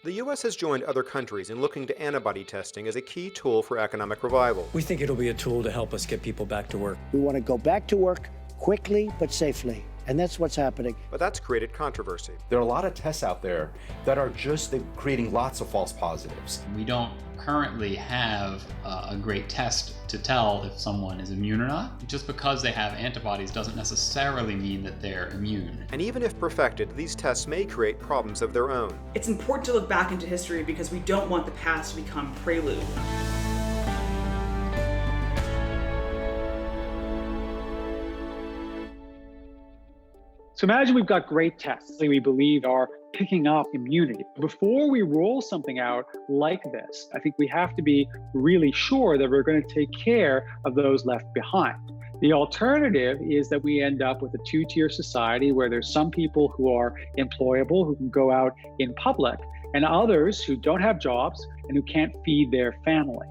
The U.S. has joined other countries in looking to antibody testing as a key tool for economic revival. We think it'll be a tool to help us get people back to work. We want to go back to work quickly but safely. And that's what's happening. But that's created controversy. There are a lot of tests out there that are just creating lots of false positives. We don't currently have a great test to tell if someone is immune or not. Just because they have antibodies doesn't necessarily mean that they're immune. And even if perfected, these tests may create problems of their own. It's important to look back into history because we don't want the past to become prelude. So imagine we've got great tests that we believe are picking up immunity. Before we roll something out like this, I think we have to be really sure that we're going to take care of those left behind. The alternative is that we end up with a two-tier society where there's some people who are employable, who can go out in public, and others who don't have jobs and who can't feed their family.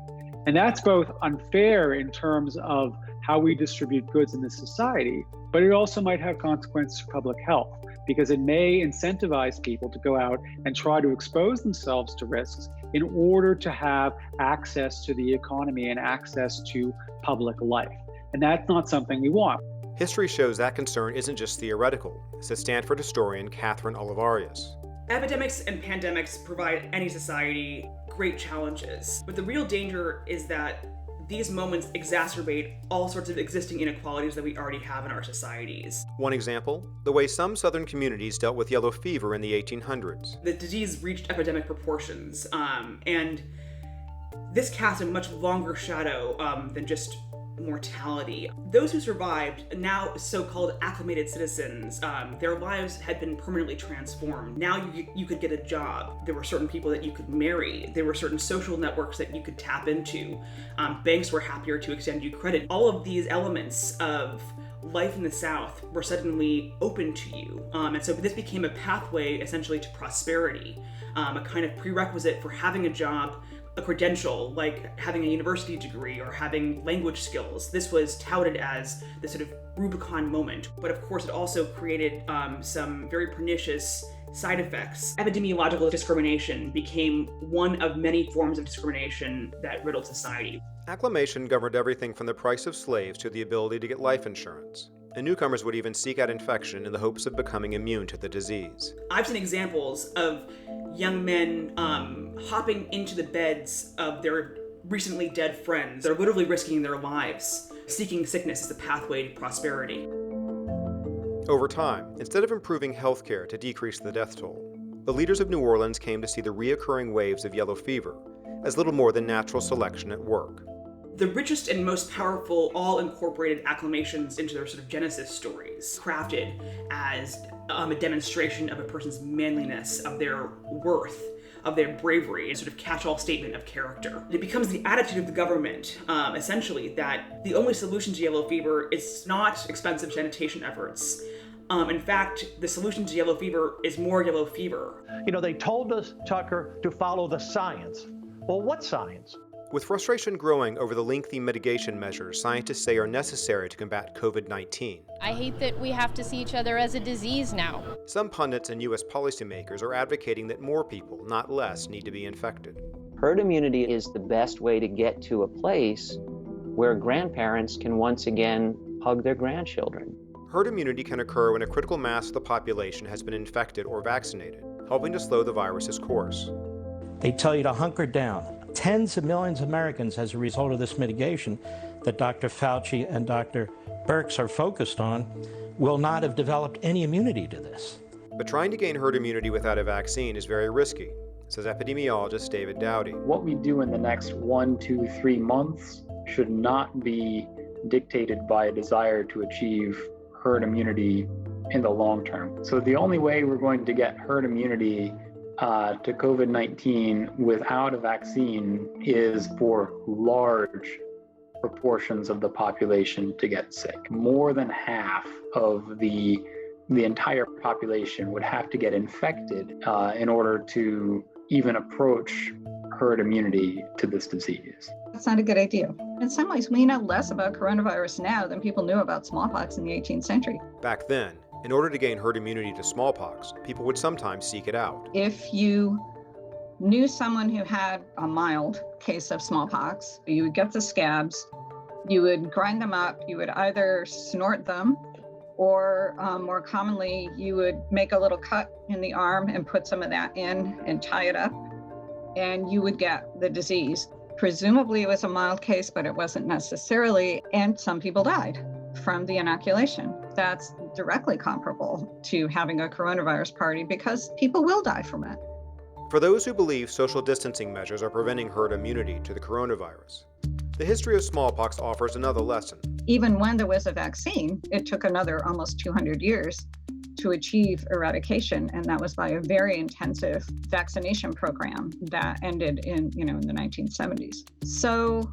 And that's both unfair in terms of how we distribute goods in this society, but it also might have consequences for public health because it may incentivize people to go out and try to expose themselves to risks in order to have access to the economy and access to public life. And that's not something we want. History shows that concern isn't just theoretical, says Stanford historian Catherine Olivarius. Epidemics and pandemics provide any society great challenges, but the real danger is that these moments exacerbate all sorts of existing inequalities that we already have in our societies. One example, the way some southern communities dealt with yellow fever in the 1800s. The disease reached epidemic proportions, and this cast a much longer shadow than just mortality. Those who survived, now so-called acclimated citizens, their lives had been permanently transformed. Now you could get a job. There were certain people that you could marry. There were certain social networks that you could tap into. Banks were happier to extend you credit. All of these elements of life in the South were suddenly open to you. And so this became a pathway essentially to prosperity, a kind of prerequisite for having a job, a credential, like having a university degree or having language skills. This was touted as the sort of Rubicon moment, but of course it also created some very pernicious side effects. Epidemiological discrimination became one of many forms of discrimination that riddled society. Acclimation governed everything from the price of slaves to the ability to get life insurance. And newcomers would even seek out infection in the hopes of becoming immune to the disease. I've seen examples of young men hopping into the beds of their recently dead friends. They're literally risking their lives, seeking sickness as a pathway to prosperity. Over time, instead of improving healthcare to decrease the death toll, the leaders of New Orleans came to see the reoccurring waves of yellow fever as little more than natural selection at work. The richest and most powerful all incorporated acclamations into their sort of genesis stories, crafted as a demonstration of a person's manliness, of their worth, of their bravery, a sort of catch-all statement of character. It becomes the attitude of the government, essentially, that the only solution to yellow fever is not expensive sanitation efforts. In fact, the solution to yellow fever is more yellow fever. You know, they told us, Tucker, to follow the science. Well, what science? With frustration growing over the lengthy mitigation measures scientists say are necessary to combat COVID-19. I hate that we have to see each other as a disease now. Some pundits and U.S. policymakers are advocating that more people, not less, need to be infected. Herd immunity is the best way to get to a place where grandparents can once again hug their grandchildren. Herd immunity can occur when a critical mass of the population has been infected or vaccinated, helping to slow the virus's course. They tell you to hunker down. Tens of millions of Americans, as a result of this mitigation that Dr. Fauci and Dr. Birx are focused on, will not have developed any immunity to this. But trying to gain herd immunity without a vaccine is very risky, says epidemiologist David Dowdy. What we do in the next 1, 2, 3 months should not be dictated by a desire to achieve herd immunity in the long term. So the only way we're going to get herd immunity to COVID-19 without a vaccine is for large proportions of the population to get sick. More than half of the entire population would have to get infected in order to even approach herd immunity to this disease. That's not a good idea. In some ways, we know less about coronavirus now than people knew about smallpox in the 18th century. Back then, in order to gain herd immunity to smallpox, people would sometimes seek it out. If you knew someone who had a mild case of smallpox, you would get the scabs, you would grind them up, you would either snort them, or more commonly, you would make a little cut in the arm and put some of that in and tie it up, and you would get the disease. Presumably it was a mild case, but it wasn't necessarily, and some people died from the inoculation. That's directly comparable to having a coronavirus party because people will die from it. For those who believe social distancing measures are preventing herd immunity to the coronavirus, the history of smallpox offers another lesson. Even when there was a vaccine, it took another almost 200 years to achieve eradication, and that was by a very intensive vaccination program that ended in the 1970s. So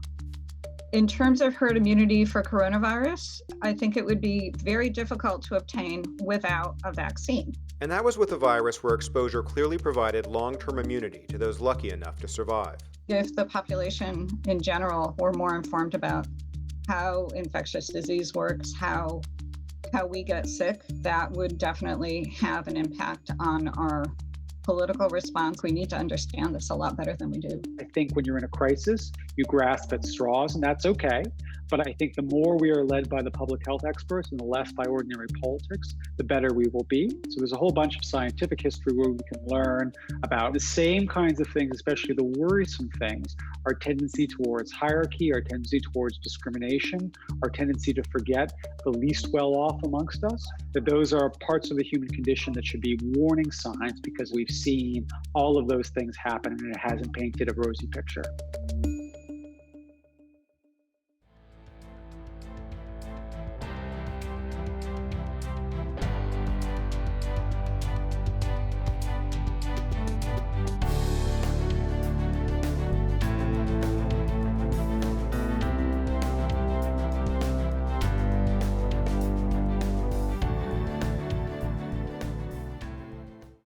in terms of herd immunity for coronavirus, I think it would be very difficult to obtain without a vaccine. And that was with a virus where exposure clearly provided long-term immunity to those lucky enough to survive. If the population in general were more informed about how infectious disease works, how we get sick, that would definitely have an impact on our political response. We need to understand this a lot better than we do. I think when you're in a crisis, you grasp at straws, and that's okay. But I think the more we are led by the public health experts and the less by ordinary politics, the better we will be. So there's a whole bunch of scientific history where we can learn about the same kinds of things, especially the worrisome things, our tendency towards hierarchy, our tendency towards discrimination, our tendency to forget the least well-off amongst us, that those are parts of the human condition that should be warning signs because we've seen all of those things happen and it hasn't painted a rosy picture.